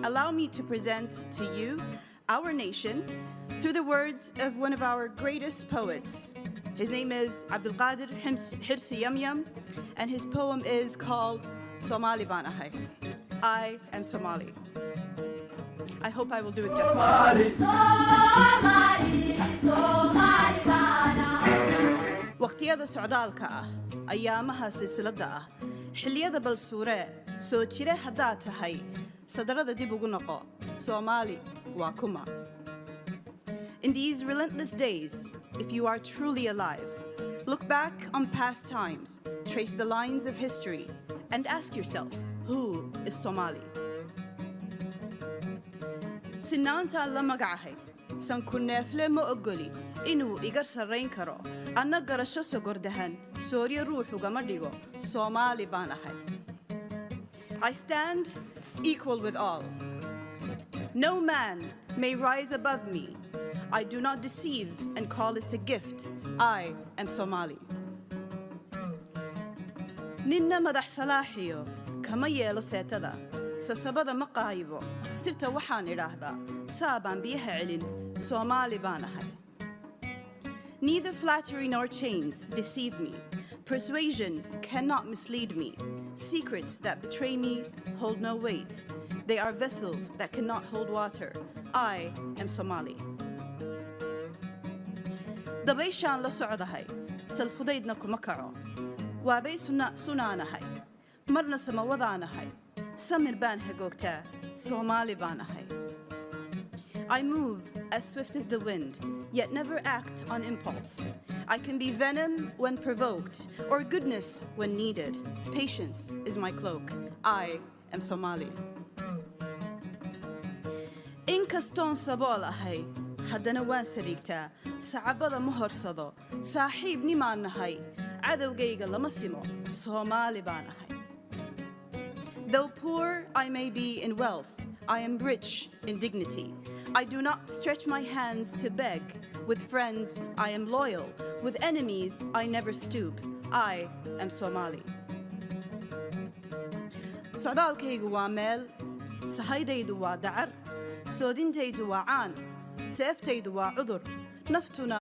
Allow me to present to you our nation through the words of one of our greatest poets. His name is Abdulqadir Hirsi Yamyam, and his poem is called Somali Banahay. I am Somali. I hope I will do it justice. waqtiyada socdaalka ah ayaamaha silsiladda ah xilliyada balsuure soo jire haddaad tahay sadarada dib ugu noqo Somali waa kuma. In these relentless days, if you are truly alive, look back on past times, trace the lines of history, and ask yourself, who is Somali? Sinanta la magacahay san kunneefle ma ogoli inuu igar sarrayn karo anna garasho sogordahan sooriyo ruuxu gama dhigo Somali baan ahay. I stand equal with all. No man may rise above me. I do not deceive and call it a gift. I am Somali. Ninna madax salaaxiyo kama yeelo seetada sasabada ma qaayibo sirta waxaan idhaahdaa saabaan biyaha celin Somali baan ahay. Neither flattery nor chains deceive me. Persuasion cannot mislead me. Secrets that betray me hold no weight. They are vessels that cannot hold water. I am Somali. dabayshaan la socdahay salfudaydna kuma kaco waabay sunaanahay marna samawadaanahay samir baan hagoogtaa Somali baan ahay. I move as swift as the wind, yet never act on impulse. I can be venom when provoked, or goodness when needed. Patience is my cloak. I am Somali. Inkaston sabool ahay, haddana waan sariigtaa, sacabada ma horsado, saaxiib nimaan nahay, cadowgayga lama simo, Somali baan ahay. Though poor I may be in wealth, I am rich in dignity. I do not stretch my hands to beg. With friends, I am loyal. With enemies, I never stoop. I am Somali. Socdaalkaygu waa meel, sahaydaydu waa dacar, soodintaydu waa caan, seeftaydu waa cudur, naftuna